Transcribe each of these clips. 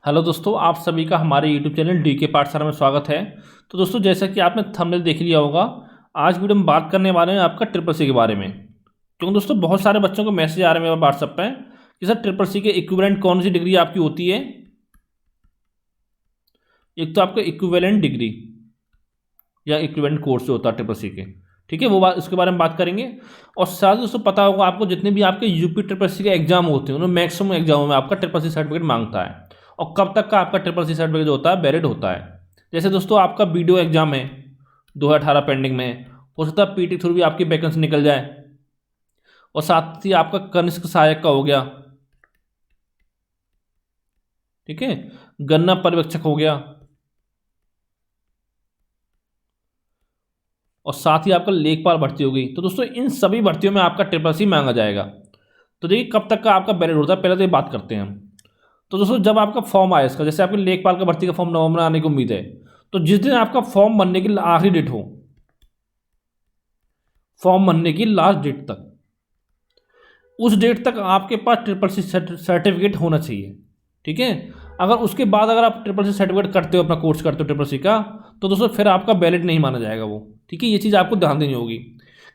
Hello दोस्तों, आप सभी का हमारे यूट्यूब चैनल डी के पाठशाला में स्वागत है। तो दोस्तों, जैसा कि आपने थंबनेल देख लिया होगा, आज वीडियो में बात करने वाले हैं आपका ट्रिपल सी के बारे में। क्योंकि दोस्तों बहुत सारे बच्चों को मैसेज आ रहे हैं मेरे व्हाट्सएप पे कि सर ट्रिपल सी के इक्विवेलेंट कौन सी डिग्री आपकी होती है। एक तो आपका इक्विवेलेंट डिग्री या इक्विवेलेंट कोर्स जो होता है ट्रिपल सी के, ठीक है, वो बात उसके बारे में बात करेंगे। और साथ ही दोस्तों पता होगा आपको, जितने भी आपके यूपी ट्रिपल सी के एग्जाम होते हैं उनमें मैक्सिमम एग्जामों में आपका ट्रिपल सी सर्टिफिकेट मांगता है। और कब तक का आपका ट्रिपल सी सर्टिफिकेट जो होता है वैलिड होता है। जैसे दोस्तों आपका वीडियो एग्जाम है 2018 पेंडिंग में, हो सकता है पीटी थ्रू भी आपकी वैकेंसी निकल जाए। और साथ ही आपका कनिष्क सहायक का हो गया, ठीक है, गन्ना पर्यवेक्षक हो गया, और साथ ही आपका लेखपाल भर्ती हो गई। तो दोस्तों इन सभी भर्तियों में आपका ट्रिपल सी मांगा जाएगा। तो देखिए कब तक का आपका वैलिड होता है, पहले तो ये बात करते हैं हम। तो दोस्तों जब आपका फॉर्म आए इसका, जैसे आपके लेखपाल का भर्ती का फॉर्म नवंबर में आने की उम्मीद है, तो जिस दिन आपका फॉर्म भरने की आखिरी डेट हो, फॉर्म भरने की लास्ट डेट तक, उस डेट तक आपके पास ट्रिपल सी सर्टिफिकेट होना चाहिए, ठीक है। अगर उसके बाद अगर आप ट्रिपल सी सर्टिफिकेट करते हो, अपना कोर्स करते हो ट्रिपल सी का, तो दोस्तों फिर आपका वैलिड नहीं माना जाएगा वो, ठीक है। ये चीज़ आपको ध्यान देनी होगी,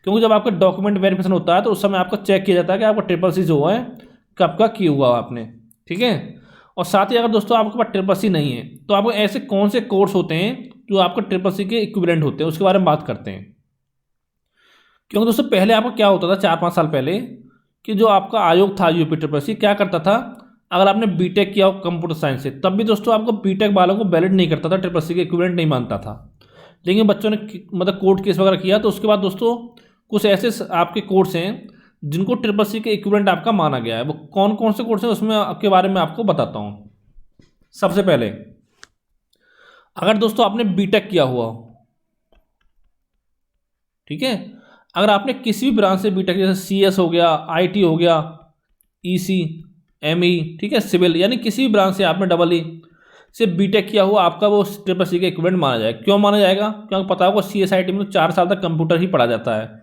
क्योंकि जब आपका डॉक्यूमेंट वेरिफिकेशन होता है तो उस समय आपका चेक किया जाता है कि आपका ट्रिपल सी जो है कब का किया हुआ आपने, ठीक है। और साथ ही अगर दोस्तों आपके पास ट्रिपल सी नहीं है, तो आपको ऐसे कौन से कोर्स होते हैं जो आपका ट्रिपल सी के इक्विवेलेंट होते हैं, उसके बारे में बात करते हैं। क्योंकि दोस्तों पहले आपको क्या होता था, 4-5 साल पहले, कि जो आपका आयोग था यूपी ट्रिपल सी क्या करता था, अगर आपने बीटेक किया हो कंप्यूटर साइंस से, तब भी दोस्तों आपको बीटेक वालों को वैलिड नहीं करता था, ट्रिपल सी के इक्विवेलेंट नहीं मानता था। लेकिन बच्चों ने मतलब कोर्ट केस वगैरह किया, तो उसके बाद दोस्तों कुछ ऐसे आपके कोर्स हैं जिनको ट्रिपल सी के इक्विवेलेंट आपका माना गया है। वो कौन कौन से कोर्स हैं उसमें आपके बारे में आपको बताता हूँ। सबसे पहले, अगर दोस्तों आपने बीटेक किया हुआ हो, ठीक है, अगर आपने किसी भी ब्रांच से बीटेक, जैसे सीएस हो गया, आईटी हो गया, ईसी, एमई, ठीक है, सिविल, यानी किसी भी ब्रांच से आपने डबल ई से बीटेक किया हुआ, आपका वो ट्रिपल सी का इक्विवेलेंट माना जाएगा। क्यों माना जाएगा? क्योंकि पता होगा सीएसआईटी में तो 4 साल तक कंप्यूटर ही पढ़ा जाता है,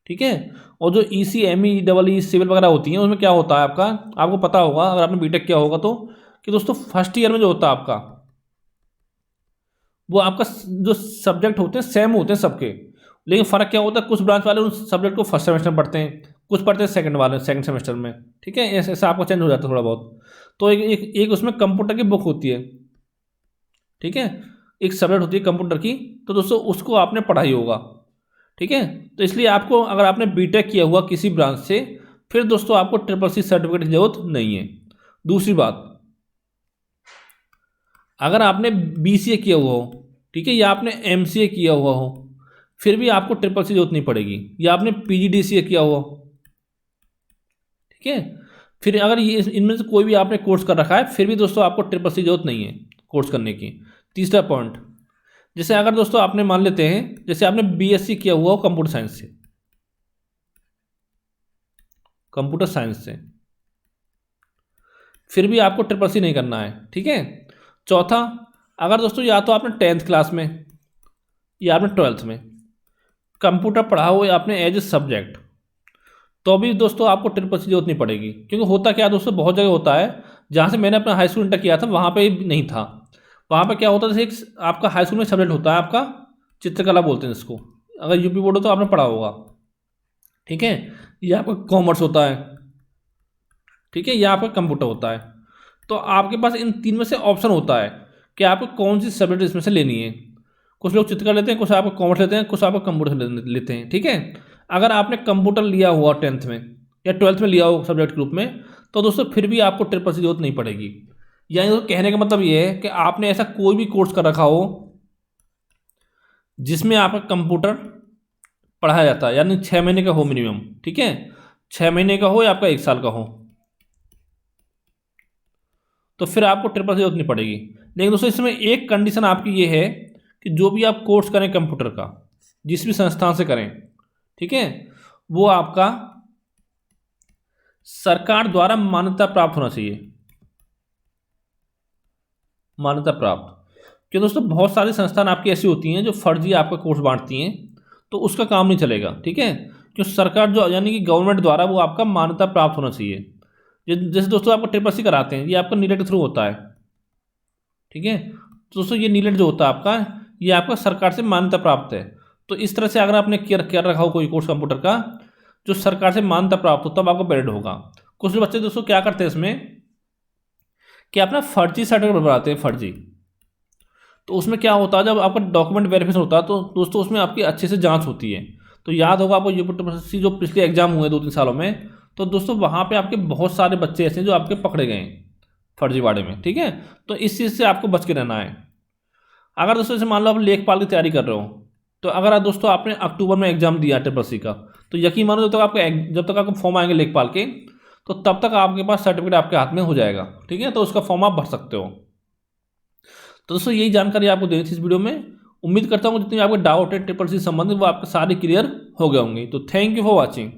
ठीक है। और जो EC, ME, double E, civil वगैरह होती हैं, उसमें क्या होता है आपका, आपको पता होगा अगर आपने बीटेक किया होगा तो, कि दोस्तों फर्स्ट ईयर में जो होता है आपका, वो आपका जो सब्जेक्ट होते हैं सेम होते हैं सबके। लेकिन फ़र्क क्या होता है, कुछ ब्रांच वाले उस सब्जेक्ट को फर्स्ट सेमेस्टर में पढ़ते हैं, कुछ पढ़ते हैं सेकंड सेमेस्टर में, ठीक है। ऐसे ऐसा आपको चेंज हो जाता है थोड़ा बहुत। तो एक उसमें कंप्यूटर की बुक होती है, ठीक है, एक सब्जेक्ट होती है कंप्यूटर की, तो दोस्तों उसको आपने पढ़ाई होगा, ठीक है। तो इसलिए आपको, अगर आपने बीटेक किया हुआ किसी ब्रांच से, फिर दोस्तों आपको ट्रिपल सी सर्टिफिकेट की जरूरत नहीं है। दूसरी बात, अगर आपने बीसीए किया हुआ हो, ठीक है, या आपने एमसीए किया हुआ हो, फिर भी आपको ट्रिपल सी जरूरत नहीं पड़ेगी। या आपने पीजीडीसीए किया हुआ, ठीक है, फिर अगर ये इनमें से कोई भी आपने कोर्स कर रखा है, फिर भी दोस्तों आपको ट्रिपल सी जरूरत नहीं है कोर्स करने की। तीसरा पॉइंट, जैसे अगर दोस्तों आपने मान लेते हैं, जैसे आपने बीएससी किया हुआ हो कंप्यूटर साइंस से, कंप्यूटर साइंस से, फिर भी आपको ट्रिपल सी नहीं करना है, ठीक है। चौथा, अगर दोस्तों या तो आपने 10th क्लास में या आपने 12th में कंप्यूटर पढ़ा हो या आपने एज ए सब्जेक्ट, तो भी दोस्तों आपको ट्रिपल सी जरूरत नहीं पड़ेगी। क्योंकि होता क्या है दोस्तों, बहुत जगह होता है, जहाँ से मैंने अपना हाई स्कूल इंटर किया था वहाँ पे नहीं था। वहाँ पे क्या होता है, जैसे एक आपका हाई स्कूल में सब्जेक्ट होता है आपका चित्रकला बोलते हैं इसको, अगर यूपी बोर्ड हो तो आपने पढ़ा होगा, ठीक है। ये आपका कॉमर्स होता है, ठीक है, या आपका कंप्यूटर होता है। तो आपके पास इन तीन में से ऑप्शन होता है कि आपको कौन सी सब्जेक्ट इसमें से लेनी है। कुछ लोग चित्रकला लेते हैं, कुछ आपको कॉमर्स लेते हैं, कुछ आपको कंप्यूटर लेते हैं, ठीक है। अगर आपने कंप्यूटर लिया हुआ 10th में या 12th में लिया हो सब्जेक्ट ग्रुप में, तो दोस्तों फिर भी आपको ट्रिपल सी जरूरत नहीं पड़ेगी। यानी तो कहने का मतलब ये है कि आपने ऐसा कोई भी कोर्स कर रखा हो जिसमें आपका कंप्यूटर पढ़ाया जाता है, यानी 6 महीने का हो मिनिमम, ठीक है, 6 महीने का हो या आपका 1 साल का हो, तो फिर आपको ट्रिपल सी जरूरत नहीं पड़ेगी। लेकिन दोस्तों इसमें एक कंडीशन आपकी ये है कि जो भी आप कोर्स करें कंप्यूटर का, जिस भी संस्थान से करें, ठीक है, वो आपका सरकार द्वारा मान्यता प्राप्त होना चाहिए, मान्यता प्राप्त। क्योंकि दोस्तों बहुत सारी संस्थान आपकी ऐसी होती हैं जो फर्जी आपका कोर्स बांटती हैं, तो उसका काम नहीं चलेगा, ठीक है। क्योंकि सरकार जो, यानी कि गवर्नमेंट द्वारा वो आपका मान्यता प्राप्त होना चाहिए। जैसे दोस्तों आपको ट्रिपल सी कराते हैं, ये आपका नीट के थ्रू होता है, ठीक है। तो दोस्तों ये नीलेट जो होता है आपका, ये आपका सरकार से मान्यता प्राप्त है। तो इस तरह से अगर आपने कर रखा हो कोई कोर्स कंप्यूटर का जो सरकार से मान्यता प्राप्त हो, तब आपको वैलिड होगा। कुछ बच्चे दोस्तों क्या करते हैं इसमें कि अपना फर्जी सर्टिफिकेट बनाते हैं, फर्जी। तो उसमें क्या होता है, जब आपका डॉक्यूमेंट वेरिफिकेशन होता है तो दोस्तों उसमें आपकी अच्छे से जांच होती है। तो याद होगा आपको यूपीएससी जो पिछले एग्जाम हुए 2-3 सालों में, तो दोस्तों वहाँ पे आपके बहुत सारे बच्चे ऐसे हैं जो आपके पकड़े गए हैं फर्जीवाड़े में, ठीक है। तो इस चीज़ से आपको बच के रहना है। अगर दोस्तों जैसे मान लो आप लेखपाल की तैयारी कर रहे हो, तो अगर दोस्तों आपने अक्टूबर में एग्जाम दिया ट्रिपल का, तो यकीन मानो जब तक आपको फॉर्म आएंगे लेखपाल के, तो तब तक आपके पास सर्टिफिकेट आपके हाथ में हो जाएगा, ठीक है। तो उसका फॉर्म आप भर सकते हो। तो दोस्तों यही जानकारी आपको देनी थी इस वीडियो में। उम्मीद करता हूँ जितने आपके डाउट है ट्रिपल सी संबंधित वो आपके सारे क्लियर हो गए होंगे। तो थैंक यू फॉर वॉचिंग।